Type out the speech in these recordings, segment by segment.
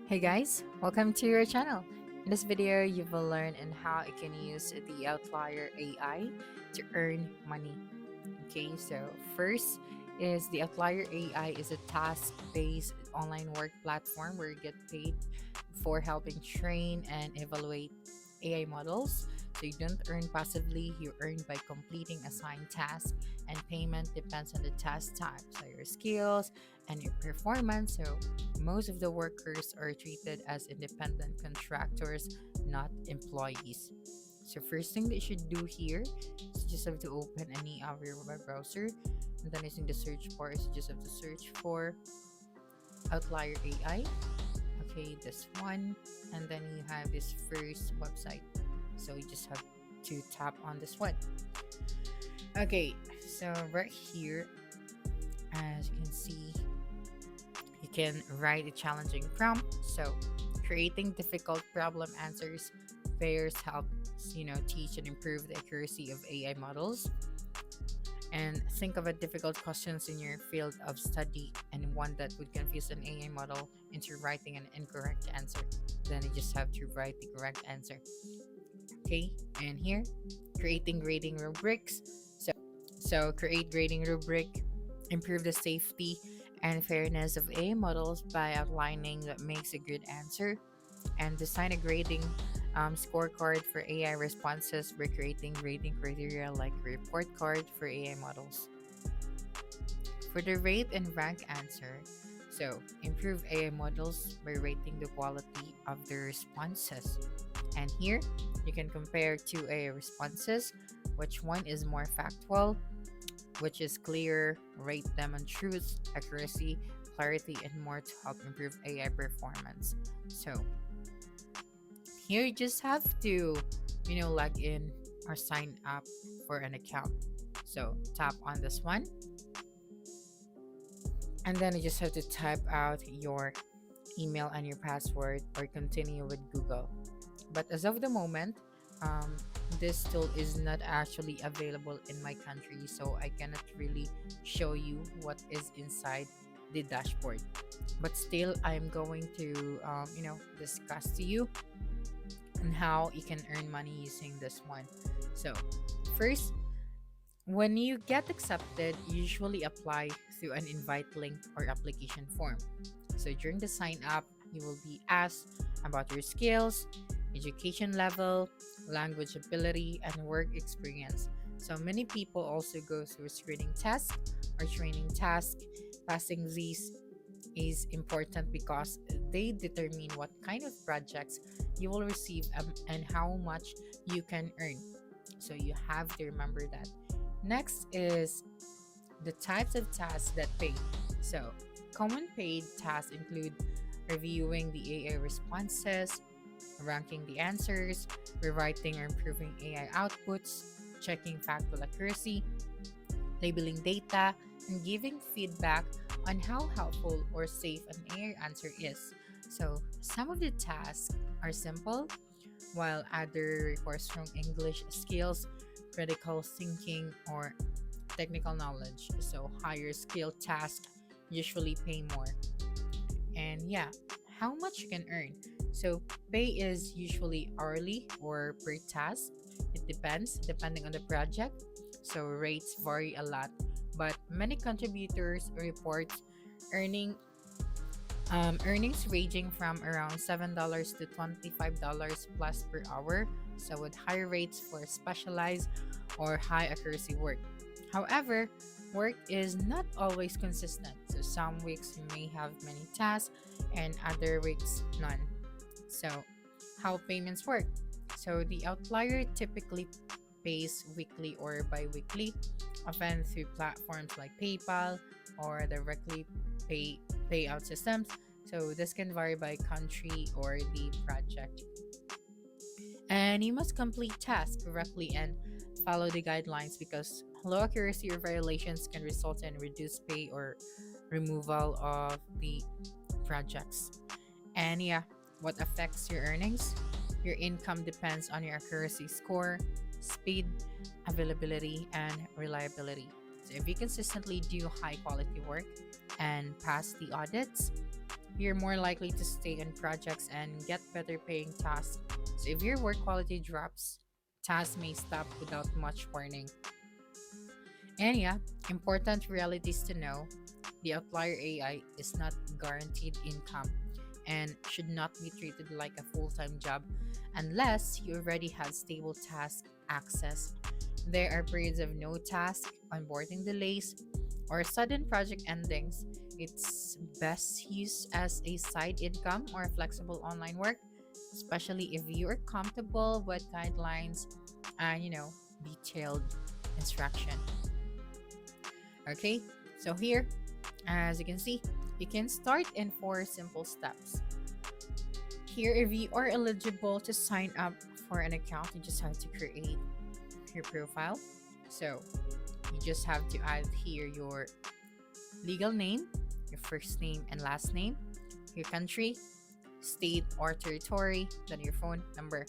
Hey guys, welcome to your channel. In this video, you will learn on how you can use the Outlier AI to earn money. Okay, so first is the Outlier AI is a task-based online work platform where you get paid for helping train and evaluate AI models. So you don't earn passively, you earn by completing assigned tasks, and payment depends on the task type, so your skills and your performance. So most of the workers are treated as independent contractors, not employees. So first thing that you should do here is you just have to open any of your web browser, and then using the search bar is you just have to search for Outlier AI. Okay, this one, and then you have this first website. So you just have to tap on this one. Okay, so right here, as you can see, you can write a challenging prompt. So creating difficult problem answers pairs helps teach and improve the accuracy of AI models. And think of a difficult questions in your field of study and one that would confuse an AI model into writing an incorrect answer. Then you just have to write the correct answer. Okay, and here, creating grading rubrics. So create grading rubric, improve the safety and fairness of AI models by outlining what makes a good answer, and design a grading scorecard for AI responses by creating grading criteria like report card for AI models. For the rate and rank answer, so improve AI models by rating the quality of their responses. And here, you can compare two AI responses, which one is more factual, which is clear, rate them on truth, accuracy, clarity, and more to help improve AI performance. So here you just have to, log in or sign up for an account. So tap on this one, and then you just have to type out your email and your password or continue with Google. But as of the moment, um, this tool is not actually available in my country, so I cannot really show you what is inside the dashboard. But still, I'm going to, discuss to you on how you can earn money using this one. So, first, when you get accepted, usually apply through an invite link or application form. So during the sign up, you will be asked about your skills, education level, language ability, and work experience. So many people also go through screening tests or training tasks. Passing these is important because they determine what kind of projects you will receive and how much you can earn. So you have to remember that. Next is the types of tasks that pay. So, common paid tasks include reviewing the AI responses, ranking the answers, rewriting or improving AI outputs, checking factual accuracy, labeling data, and giving feedback on how helpful or safe an AI answer is. So, some of the tasks are simple, while other require strong English skills, critical thinking, or technical knowledge. So higher skill tasks usually pay more. And yeah, how much you can earn. So pay is usually hourly or per task. It depends depending on the project. So rates vary a lot, but many contributors report earning earnings ranging from around $7 to $25 plus per hour, so with higher rates for specialized or high accuracy work. However, work is not always consistent, so some weeks you may have many tasks and other weeks none. So, how payments work? So, the outlier typically pays weekly or bi weekly, often through platforms like PayPal or directly payout systems. So this can vary by country or the project. And you must complete tasks correctly and follow the guidelines because low accuracy or violations can result in reduced pay or removal of the projects. And yeah, what affects your earnings? Your income depends on your accuracy score, speed, availability, and reliability. So if you consistently do high quality work and pass the audits, you're more likely to stay on projects and get better paying tasks. So if your work quality drops, tasks may stop without much warning. And yeah, important realities to know: the Outlier AI is not guaranteed income and should not be treated like a full time job unless you already have stable task access. There are periods of no task, onboarding delays, or sudden project endings. It's best used as a side income or flexible online work, especially if you're comfortable with guidelines and detailed instruction. Okay, so here, as you can see, you can start in four simple steps. Here, if you are eligible to sign up for an account, you just have to create your profile. So you just have to add here your legal name, your first name and last name, your country, state or territory, then your phone number.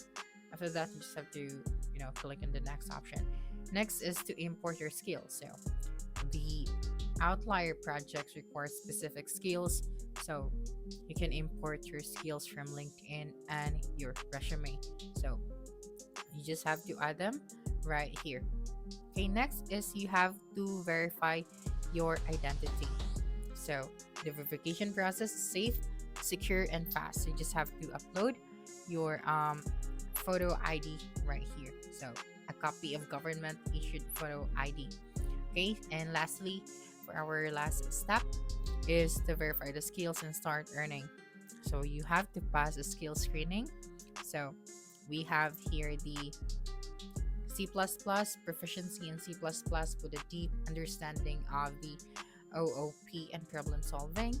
After that, you just have to, click on the next option. Next is to import your skills. So the Outlier projects require specific skills. So you can import your skills from LinkedIn and your resume. So you just have to add them right here. Okay, next is you have to verify your identity. So the verification process is safe, secure, and fast. So you just have to upload your photo ID right here. So a copy of government issued photo ID. Okay, and lastly, for our last step is to verify the skills and start earning. So you have to pass a skill screening. So we have here the C++, proficiency in C++ with a deep understanding of the OOP and problem solving.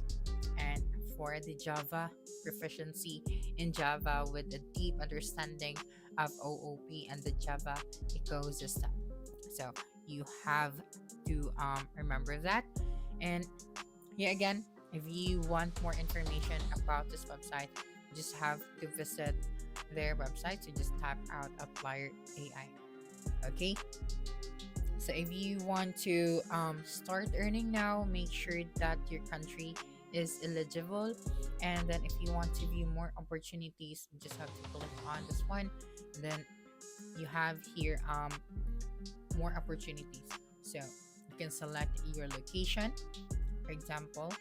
And for the Java, proficiency in Java with a deep understanding of OOP and the Java ecosystem. So you have to remember that. And yeah, again, if you want more information about this website, you just have to visit their website. So just type out Outlier AI. Okay, so if you want to start earning now, make sure that your country is eligible. And then if you want to view more opportunities, you just have to click on this one. And then you have here more opportunities. So you can select your location. For example,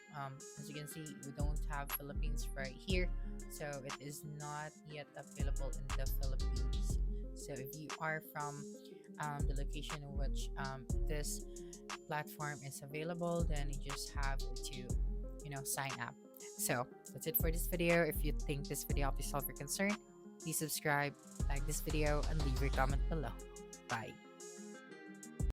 as you can see, we don't have Philippines right here, so it is not yet available in the Philippines. So if you are from the location in which this platform is available, then you just have to sign up. So that's it for this video. If you think this video helped you solve your concern, please subscribe, like this video, and leave your comment below. Bye.